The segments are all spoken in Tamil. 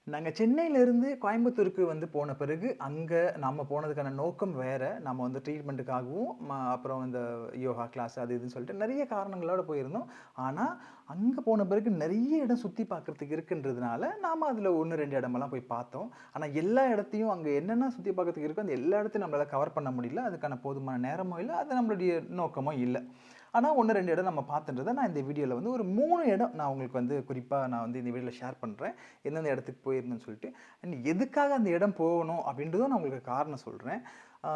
நாங்க சென்னையிலேருந்து கோயம்புத்தூருக்கு போன பிறகு, அங்க நம்ம போனதுக்கான நோக்கம் வேற. நம்ம ட்ரீட்மெண்ட்டுக்காகவும், அப்புறம் இந்த யோகா கிளாஸ் அது இதுன்னு சொல்லிட்டு நெறைய காரணங்களோட போயிருந்தோம். ஆனா, அங்க போன பிறகு நெறைய இடம் சுத்தி பார்க்கறதுக்கு இருக்குன்றதுனால, நாம அதுல 1, 2 இடமெல்லாம் போய் பார்த்தோம். ஆனா, எல்லா இடத்தையும் அங்க என்னென்ன சுத்தி பார்க்கறதுக்கு இருக்கோ, அந்த எல்லா இடத்தையும் நம்மளால கவர் பண்ண முடியல. அதுக்கான போதுமான நேரமும் இல்ல. அது நம்மளுடைய நோக்கமும் இல்ல. ஆனா 1, 2 இடம் நம்ம பார்த்தன்றத நான் இந்த வீடியோல ஒரு 3 இடம் நான் உங்களுக்கு குறிப்பா நான் இந்த வீடியோல ஷேர் பண்றேன். எந்தெந்த இடத்துக்கு போயிருந்தேன்னு சொல்லிட்டு. அண்ட் எதுக்காக அந்த இடம் போகணும் அப்படின்றதும் நான் உங்களுக்கு காரணம் சொல்றேன். ஆ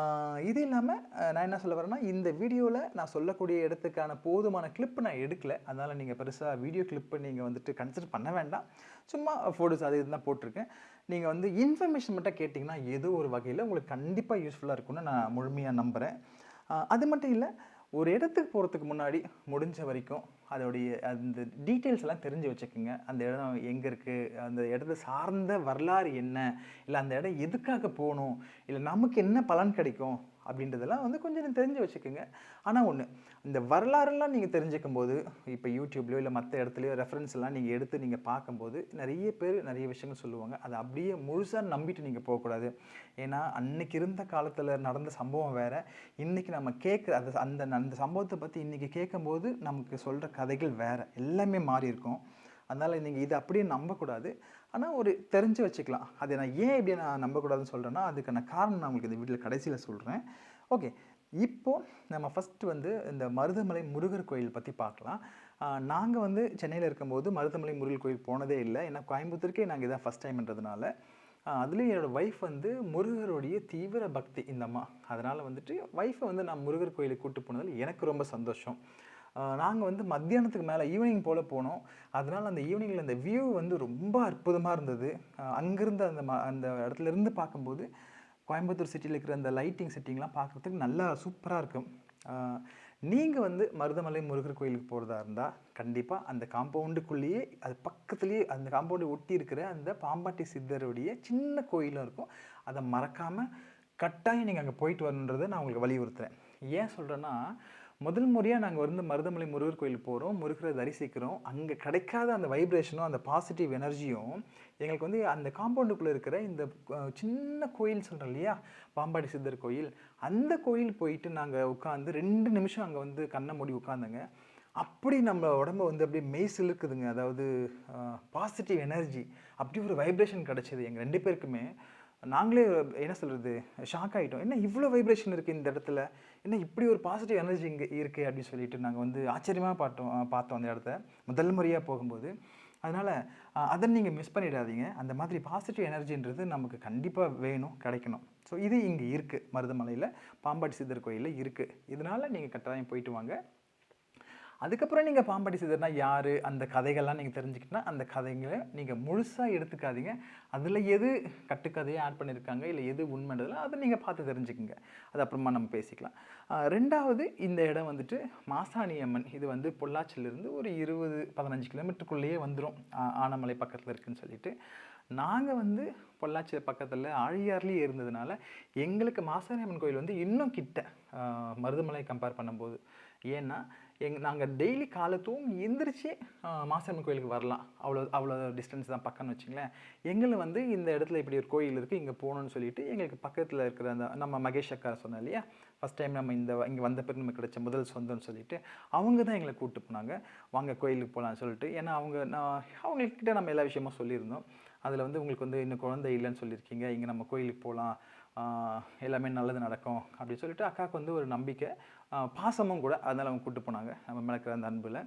இது இல்லாம நான் என்ன சொல்ல வரேன்னா, இந்த வீடியோல நான் சொல்லக்கூடிய இடத்துக்கான போதுமான கிளிப் நான் எடுக்கல. அதனால நீங்க பெருசா வீடியோ கிளிப்ப நீங்க கன்சிடர் பண்ண வேண்டாம். சும்மா ஃபோட்டோஸ் அது இதுன்னு தான் போட்டிருக்கேன். நீங்க இன்ஃபர்மேஷன் மட்டும் கேட்டீங்கன்னா, ஏதோ ஒரு வகையில உங்களுக்கு கண்டிப்பா யூஸ்ஃபுல்லா இருக்கும்னு நான் முழுமையா நம்புறேன். அது மட்டும் இல்ல, ஒரு இடத்துக்கு போறதுக்கு முன்னாடி முடிஞ்ச வரைக்கும் அதோடைய அந்த டீட்டெயில்ஸ் எல்லாம் தெரிஞ்சு வச்சுக்கங்க. அந்த இடம் எங்க இருக்கு? அந்த இடத்த சார்ந்த வரலாறு என்ன? இல்ல அந்த இடம் எதுக்காக போணும்? இல்ல நமக்கு என்ன பலன் கிடைக்கும்? அப்படின்றதெல்லாம் கொஞ்சம் தெரிஞ்சு வச்சுக்கங்க. ஆனா ஒண்ணு, இந்த வரலாறெல்லாம் நீங்க தெரிஞ்சுக்கும்போது, இப்ப YouTubeலயோ இல்ல மத்த இடத்துலயோ ரெஃபரன்ஸ்லாம் நீங்க எடுத்து நீங்க பார்க்கும்போது, நெறைய பேரு நெறைய விஷயங்கள் சொல்லுவாங்க. அத அப்படியே முழுசா நம்பிட்டு நீங்க போகக்கூடாது. ஏன்னா, அன்னைக்கு இருந்த காலத்துல நடந்த சம்பவம் வேற. இன்னைக்கு நம்ம கேட்கிற அது அந்த அந்த சம்பவத்த பத்தி இன்னைக்கு கேட்கும்போது, நமக்கு சொல்ற கதைகள் வேற. எல்லாமே மாறியிருக்கும். அதனால நீங்க இத அப்படியே நம்பக்கூடாது. ஆனா ஒரு தெரிஞ்சு வச்சுக்கலாம். அத நான் ஏன் இப்படி நான் நம்பக்கூடாதுன்னு சொல்றேன்னா, அதுக்கான காரணம் நான் உங்களுக்கு இந்த வீடியோல கடைசியில சொல்றேன். ஓகே. இப்போ நம்ம ஃபர்ஸ்ட் இந்த மருதமலை முருகர் கோயில் பத்தி பார்க்கலாம். நாங்க சென்னையில இருக்கும்போது மருதமலை முருகர் கோயில் போனதே இல்ல. ஏன்னா கோயம்புத்தூருக்கே நாங்க இதான் ஃபர்ஸ்ட் டைம்ன்றதுனால. அதுலயும் என்னோட ஒய்ஃப் முருகருடைய தீவிர பக்தி இந்த அம்மா. அதனால ஒய்ஃப நான் முருகர் கோயிலுக்கு கூட்டு போனதுல எனக்கு ரொம்ப சந்தோஷம். நாங்க மத்தியானத்துக்கு மேல ஈவினிங் போல போனோம். அதனால அந்த ஈவினிங்ல அந்த வியூ ரொம்ப அற்புதமா இருந்தது. அங்கிருந்து அந்த இடத்துல இருந்து பார்க்கும்போது, கோயம்புத்தூர் சிட்டில இருக்கிற அந்த லைட்டிங் செட்டிங்லாம் பார்க்கறதுக்கு நல்லா சூப்பரா இருக்கும். அ நீங்க மருதமலை முருகர் கோயிலுக்கு போறதா இருந்தா, கண்டிப்பா அந்த காம்பவுண்டுக்குள்ளேயே அது பக்கத்திலேயே அந்த காம்பவுண்ட ஒட்டி இருக்கிற அந்த பாம்பாட்டி சித்தருடைய சின்ன கோயிலும் இருக்கும். அத மறக்காம கட்டாயம் நீங்க அங்க போயிட்டு வரணுன்றத நான் உங்களுக்கு வலியுறுத்துறேன். ஏன் சொல்றேன்னா, முதல் முறையா நாங்க மருதமலை முருகர் கோயில் போறோம். முருகர தரிசிக்கிறோம். அங்க கிடைக்காத அந்த வைப்ரேஷனும், அந்த பாசிட்டிவ் எனர்ஜியும் எங்களுக்கு அந்த காம்பவுண்டுக்குள்ள இருக்கிற இந்த சின்ன கோயில் சொல்றேன் இல்லையா? பாம்பாடி சித்தர் கோயில். அந்த கோயில் போயிட்டு நாங்க உட்கார்ந்து 2 நிமிஷம் அங்க கண்ண மூடி உட்கார்ந்தேங்க. அப்படி நம்ம உடம்ப அப்படியே மெய் சிலுக்குதுங்க. அதாவது அ பாசிட்டிவ் எனர்ஜி. அப்படி ஒரு வைப்ரேஷன் கிடைச்சது எங்க 2 பேருக்குமே. நாங்களே என்ன சொல்றது? ஷாக் ஆயிட்டோம். என்ன இவ்ளோ வைப்ரேஷன் இருக்கு இந்த இடத்துல? என்ன இப்படி ஒரு பாசிட்டிவ் எனர்ஜி இங்க இருக்கே! அப்படின்னு சொல்லிட்டு நாங்க ஆச்சரியமா பார்த்தோம் அந்த இடத்த. முதல் முறையா போகும்போது. அதனால அத நீங்க மிஸ் பண்ணிடாதீங்க. அந்த மாதிரி பாசிட்டிவ் எனர்ஜின்றது நமக்கு கண்டிப்பா வேணும், கிடைக்கணும். ஸோ இது இங்க இருக்கு. மருதமலையில பாம்பாட்டி சித்தர் கோயில்ல இருக்கு. இதனால நீங்க கட்டாயம் போயிட்டு வாங்க. அதுக்கப்புறம் நீங்க பாம்பாட்டி சித்தர்னா யாரு? அந்த கதைகள்லாம் நீங்க தெரிஞ்சுக்கிட்டனா, அந்த கதைங்கள நீங்க முழுசா எடுத்துக்காதீங்க. அதுல எது கட்டுக்கதையா ஆட் பண்ணியிருக்காங்க, இல்ல எது உண்மைன்றதெல்லாம் அத நீங்க பார்த்து தெரிஞ்சுக்கங்க. அது அப்புறமா நம்ம பேசிக்கலாம். 2வது இந்த இடம் மாசாணி அம்மன். இது பொள்ளாச்சியிலிருந்து ஒரு 20, 15 கிலோமீட்டருக்குள்ளேயே வந்துரும். ஆனமலை பக்கத்துல இருக்குன்னு சொல்லிட்டு. நாங்க பொள்ளாச்சி பக்கத்துல ஆழியார்லயே இருந்ததுனால, எங்களுக்கு மாசாணி அம்மன் கோயில் இன்னும் கிட்ட. மருதமலை கம்பேர் பண்ணும்போது. ஏன்னா, நாங்க டெய்லி காலை தூங்கி எந்திரிச்சு மாசாணியம்மன் கோயிலுக்கு வரலாம். அவ்வளோ டிஸ்டன்ஸ் தான் பக்கம்னு வச்சுங்களேன். எங்கள இந்த இடத்துல இப்படி ஒரு கோயில் இருக்கு, இங்க போணும்னு சொல்லிட்டு எங்களுக்கு பக்கத்துல இருக்கிற அந்த நம்ம மகேஷ் அக்கா சொன்னேன் இல்லையா? ஃபர்ஸ்ட் டைம் நம்ம இங்க வந்த பிறகு நமக்கு கிடைச்ச முதல் சொந்தம்னு சொல்லிட்டு, அவங்க தான் எங்கள கூட்டு போனாங்க. வாங்க கோயிலுக்கு போலாம்னு சொல்லிட்டு. ஏன்னா அவங்ககிட்ட நம்ம எல்லா விஷயமும் சொல்லியிருந்தோம். அதுல உங்களுக்கு இன்னும் குழந்தை இல்லன்னு சொல்லியிருக்கீங்க. இங்க நம்ம கோயிலுக்கு போலாம். ஆ எல்லாமே நல்லது நடக்கும் அப்படின்னு சொல்லிட்டு அக்காவுக்கு ஒரு நம்பிக்கை. பாசமும் கூட. அதனால அவங்க கூட்டு போனாங்க. நம்ம மேல இருக்கிற அந்த அன்புல.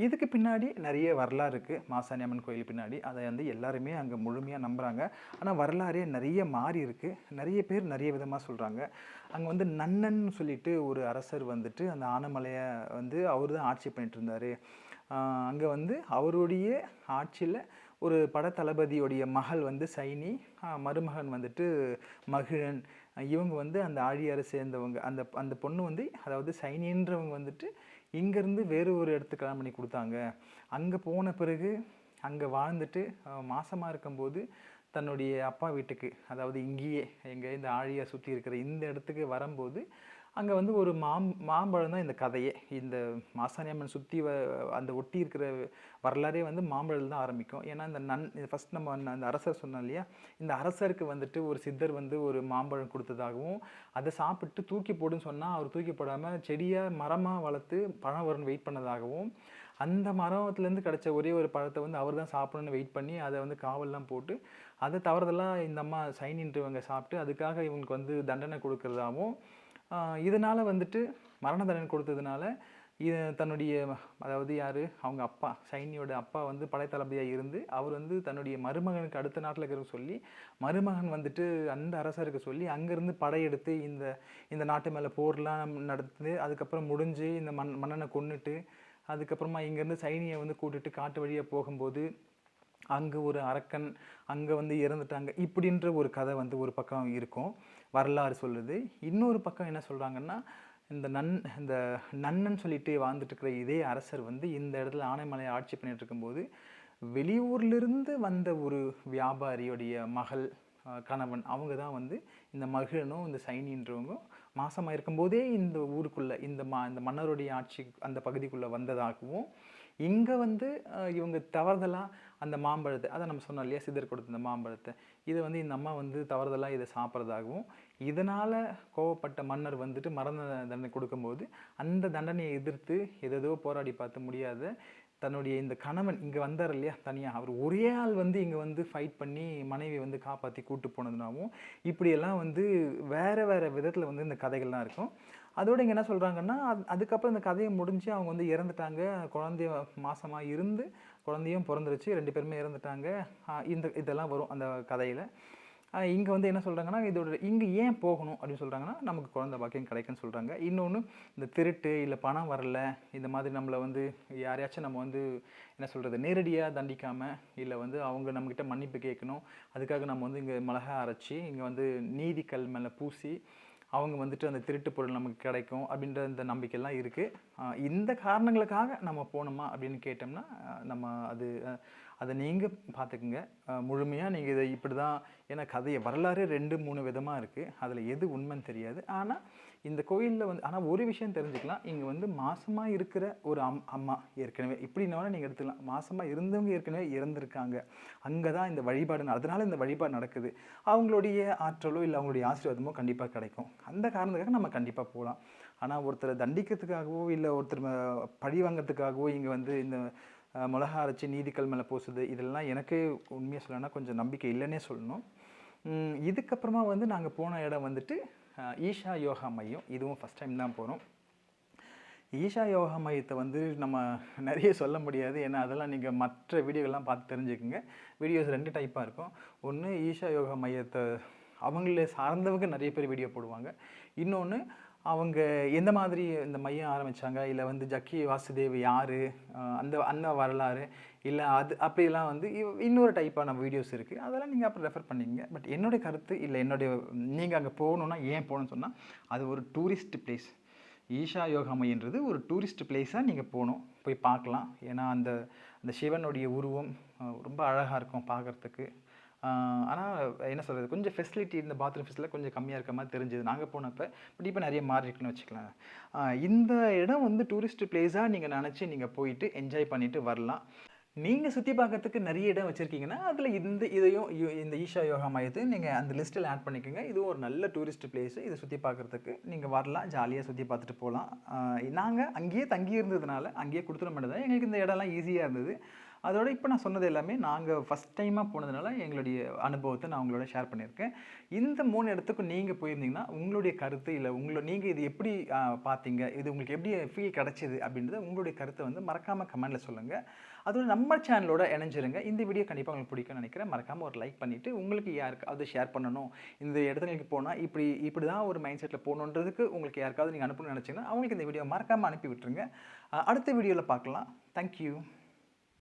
இதுக்கு பின்னாடி நெறைய வரலாறு இருக்கு. மாசாணி அம்மன் கோயில் பின்னாடி. அத எல்லாருமே அங்க முழுமையா நம்புறாங்க. ஆனா வரலாறே நெறைய மாறி இருக்கு. நெறைய பேர் நெறைய விதமா சொல்றாங்க. அங்க நன்னன் சொல்லிட்டு ஒரு அரசர் அந்த ஆனமலைய அவரு தான் ஆட்சி பண்ணிட்டு இருந்தாரு. அங்க அவருடைய ஆட்சியில ஒரு படத்தளபதியுடைய மகள் சைனி, மருமகன் மகிழன். இவங்க அந்த ஆழியார சேர்ந்தவங்க. அந்த அந்த பொண்ணு அதாவது சைனின்றவங்க இங்கேருந்து வேறு ஒரு இடத்துக்கு கல்யாணம் பண்ணி குடுத்தாங்க. அங்க போன பிறகு, அங்க வாழ்ந்துட்டு மாசமா இருக்கும்போது, தன்னுடைய அப்பா வீட்டுக்கு, அதாவது இங்கேயே எங்க இந்த ஆழியார் சுத்தி இருக்கிற இந்த இடத்துக்கு வரம்போது, அங்கே வந்து ஒரு மாம்பழம் தான் இந்த கதையே. இந்த மாசாணி அம்மன் சுற்றி அந்த ஒட்டி இருக்கிற வரலாறே வந்து மாம்பழம் தான் ஆரம்பிக்கும். ஏன்னா இந்த ஃபர்ஸ்ட் நம்ம அந்த அரசர் சொன்னோம் இல்லையா, இந்த அரசருக்கு வந்துட்டு ஒரு சித்தர் வந்து ஒரு மாம்பழம் கொடுத்ததாகவும், அதை சாப்பிட்டு தூக்கி போடுன்னு சொன்னால் அவர் தூக்கி போடாமல் செடியாக மரமாக வளர்த்து பழம் வரும்னு வெயிட் பண்ணதாகவும், அந்த மரத்துலேருந்து கிடைச்ச ஒரே ஒரு பழத்தை வந்து அவர் தான் சாப்பிடணும்னு வெயிட் பண்ணி அதை வந்து காவல்லாம் போட்டு, அதை தவறுதலாக இந்த அம்மா சைனின்றவங்க சாப்பிட்டு அதுக்காக இவங்களுக்கு வந்து தண்டனை கொடுக்கறதாகவும், இதனால வந்துட்டு மரண தண்டனை கொடுத்ததுனால தன்னுடைய அதாவது யாரு அவங்க அப்பா சைனியோட அப்பா வந்து படைத்தளபதியா இருந்து அவர் வந்து தன்னுடைய மருமகனுக்கு அடுத்த நாட்டில் இருக்கிற சொல்லி மருமகன் வந்துட்டு அந்த அரசருக்கு சொல்லி அங்கேருந்து படையெடுத்து இந்த இந்த நாட்டு மேலே போர்லாம் நடந்து அதுக்கப்புறம் முடிஞ்சு இந்த மன்னனை கொன்னுட்டு அதுக்கப்புறமா இங்கேருந்து சைனியை வந்து கூட்டிட்டு காட்டு வழியாக போகும்போது அங்கே ஒரு அரக்கன் அங்கே வந்து இறந்துட்டாங்க இப்படின்ற ஒரு கதை வந்து ஒரு பக்கம் இருக்கும், வரலாறு சொல்லுது. இன்னொரு பக்கம் என்ன சொல்கிறாங்கன்னா, இந்த நன்னன் சொல்லிட்டு வாழ்ந்துட்டு இருக்கிற இதே அரசர் வந்து இந்த இடத்துல ஆனைமலையை ஆட்சி பண்ணிட்டு இருக்கும்போது வெளியூர்லேருந்து வந்த ஒரு வியாபாரியுடைய மகள் கணவன் அவங்க தான் வந்து இந்த மகிழனும் இந்த சைனின்றவங்க மாசமாக இருக்கும்போதே இந்த ஊருக்குள்ளே இந்த மன்னருடைய ஆட்சி அந்த பகுதிக்குள்ளே வந்ததாகவும், இங்கே வந்து இவங்க தவறுதலாக அந்த மாம்பழத்தை அதை நம்ம சொன்னோம் இல்லையா சித்தர் கொடுத்த இந்த மாம்பழத்தை இதை வந்து இந்த அம்மா வந்து தவறுதலாக இதை சாப்பிட்றதாகவும், இதனால் கோவப்பட்ட மன்னர் வந்துட்டு மரண தண்டனை கொடுக்கும்போது அந்த தண்டனையை எதிர்த்து ஏதேதோ போராடி பார்த்து முடியாத தன்னுடைய இந்த கணவன் இங்கே வந்தார் இல்லையா தனியாக அவர் ஒரே ஆள் வந்து இங்கே வந்து ஃபைட் பண்ணி மனைவி வந்து காப்பாற்றி கூட்டு போனதுனாவும் இப்படியெல்லாம் வந்து வேறு வேறு விதத்தில் வந்து இந்த கதைகள்லாம் இருக்கும். அதோடு இங்கே என்ன சொல்கிறாங்கன்னா அதுக்கப்புறம் இந்த கதையை முடிஞ்சு அவங்க வந்து இறந்துட்டாங்க, குழந்தைய மாசமாக இருந்து குழந்தையும் பிறந்துருச்சு, 2 பேருமே இறந்துட்டாங்க. இதெல்லாம் வரும் அந்த கதையில். இங்கே வந்து என்ன சொல்கிறாங்கன்னா இதோட இங்கே ஏன் போகணும் அப்படின்னு சொல்கிறாங்கன்னா நமக்கு குழந்தை பாக்கியம் கிடைக்குன்னு சொல்கிறாங்க. இன்னொன்று இந்த திருட்டு இல்லை பணம் வரல இந்த மாதிரி நம்மளை வந்து யாரையாச்சும் நம்ம வந்து என்ன சொல்கிறது நேரடியாக தண்டிக்காமல் இல்லை வந்து அவங்க நம்மக்கிட்ட மன்னிப்பு கேட்கணும், அதுக்காக நம்ம வந்து இங்கே மிளகா அரைச்சி இங்கே வந்து நீதிக்கல் மேலே பூசி அவங்க வந்துட்டு அந்த திருட்டு பொருள் நமக்கு கிடைக்கும் அப்படின்ற இந்த நம்பிக்கைலாம் இருக்குது. இந்த காரணங்களுக்காக நம்ம போகணுமா அப்படின்னு கேட்டோம்னா நம்ம அதை நீங்கள் பார்த்துக்குங்க. முழுமையாக நீங்கள் இதை இப்படி தான் ஏன்னா கதையை வரலாறு 2-3 விதமாக இருக்குது, அதில் எது உண்மைன்னு தெரியாது. ஆனால் இந்த கோயிலில் வந்து ஆனால் ஒரு விஷயம் தெரிஞ்சுக்கலாம், இங்கே வந்து மாசமாக இருக்கிற ஒரு அம்மா ஏற்கனவே இப்படின்னா நீங்கள் எடுத்துக்கலாம், மாசமாக இருந்தவங்க ஏற்கனவே இறந்துருக்காங்க, அங்கே தான் இந்த வழிபாடு அதனால் இந்த வழிபாடு நடக்குது, அவங்களுடைய ஆற்றலோ இல்லை அவங்களுடைய ஆசீர்வாதமோ கண்டிப்பாக கிடைக்கும். அந்த காரணத்துக்காக நம்ம கண்டிப்பாக போகலாம். ஆனால் ஒருத்தரை தண்டிக்கிறதுக்காகவோ இல்லை ஒருத்தர் பழி வாங்கிறதுக்காகவோ இங்கே வந்து இந்த மிளகா அரைச்சி நீதிக்கல் மேலே பூசுது இதெல்லாம் எனக்கு உண்மையாக சொல்லணும்னா கொஞ்சம் நம்பிக்கை இல்லைன்னே சொல்லணும். இதுக்கப்புறமா வந்து நாங்கள் போன இடம் வந்துட்டு ஈஷா யோகா மையம். இதுவும் ஃபஸ்ட் டைம் தான் போகிறோம். ஈஷா யோகா மையத்தை வந்து நம்ம நிறைய சொல்ல முடியாது, ஏன்னா அதெல்லாம் நீங்கள் மற்ற வீடியோகள்லாம் பார்த்து தெரிஞ்சுக்குங்க. வீடியோஸ் 2 டைப்பாக இருக்கும். ஒன்று ஈஷா யோகா மையத்தை அவங்களே சார்ந்தவங்க நிறைய பேர் வீடியோ போடுவாங்க, இன்னொன்று அவங்க எந்த மாதிரி இந்த மையம் ஆரம்பித்தாங்க இல்லை வந்து ஜக்கி வாசுதேவ் யார் அந்த வரலாறு இல்லை அப்படிலாம் வந்து இன்னொரு டைப்பான வீடியோஸ் இருக்குது, அதெல்லாம் நீங்கள் அப்புறம் ரெஃபர் பண்ணிக்கங்க. பட் என்னுடைய கருத்து இல்லை நீங்கள் அங்கே போகணுன்னா ஏன் போகணுன்னு சொன்னால் அது ஒரு டூரிஸ்ட் பிளேஸ். ஈஷா யோகா மையன்றது ஒரு டூரிஸ்ட் பிளேஸாக நீங்கள் போகணும், போய் பார்க்கலாம். ஏன்னா அந்த சிவனுடைய உருவம் ரொம்ப அழகாக இருக்கும் பார்க்குறதுக்கு. ஆனால் என்ன சொல்கிறது கொஞ்சம் ஃபெசிலிட்டி இந்த பாத்ரூம் ஃபெசிலிட்டி கொஞ்சம் கம்மியாக இருக்க மாதிரி தெரிஞ்சது நாங்கள் போனப்போ. பட் இப்போ நிறைய மாறி இருக்குன்னு வச்சுக்கலாம். இந்த இடம் வந்து டூரிஸ்ட் பிளேஸாக நீங்கள் நினச்சி நீங்கள் போயிட்டு என்ஜாய் பண்ணிவிட்டு வரலாம். நீங்கள் சுற்றி பார்க்கறதுக்கு நிறைய இடம் வச்சுருக்கீங்கன்னா அதில் இந்த ஈஷா யோகா மையத்தையும் நீங்கள் அந்த லிஸ்ட்டில் ஆட் பண்ணிக்கோங்க. இதுவும் ஒரு நல்ல டூரிஸ்ட் பிளேஸு, இதை சுற்றி பார்க்குறதுக்கு நீங்கள் வரலாம், ஜாலியாக சுற்றி பார்த்துட்டு போகலாம். நாங்கள் அங்கேயே தங்கி இருந்ததுனால அங்கேயே கொடுத்துட மாட்டேதான் எங்களுக்கு இந்த இடம்லாம் ஈஸியாக இருந்தது. அதோட இப்போ நான் சொன்னது எல்லாமே நாங்கள் ஃபஸ்ட் டைமாக போனதுனால எங்களுடைய அனுபவத்தை நான் உங்களோட ஷேர் பண்ணியிருக்கேன். இந்த 3 இடத்துக்கும் நீங்கள் போயிருந்தீங்கன்னா உங்களுடைய கருத்து இல்லை நீங்கள் இது எப்படி பார்த்தீங்க, இது உங்களுக்கு எப்படி ஃபீல் கிடச்சிது அப்படின்றத உங்களுடைய கருத்தை வந்து மறக்காமல் கமெண்டில் சொல்லுங்கள். அதோட நம்ம சேனலோட இணைஞ்சிருங்க. இந்த வீடியோ கண்டிப்பாக உங்களுக்கு பிடிக்கும்னு நினைக்கிறேன். மறக்காமல் ஒரு லைக் பண்ணிவிட்டு உங்களுக்கு யாருக்காவது ஷேர் பண்ணணும், இந்த இடத்துக்கு போனால் இப்படி தான் ஒரு மைண்ட் செட்டில் போகணுன்றதுக்கு உங்களுக்கு யாருக்காவது நீங்கள் அனுப்பணும்னு நினச்சிங்கன்னா அவங்களுக்கு இந்த வீடியோ மறக்காமல் அனுப்பி விட்டுருங்க. அடுத்த வீடியோவில் பார்க்கலாம். தேங்க்யூ.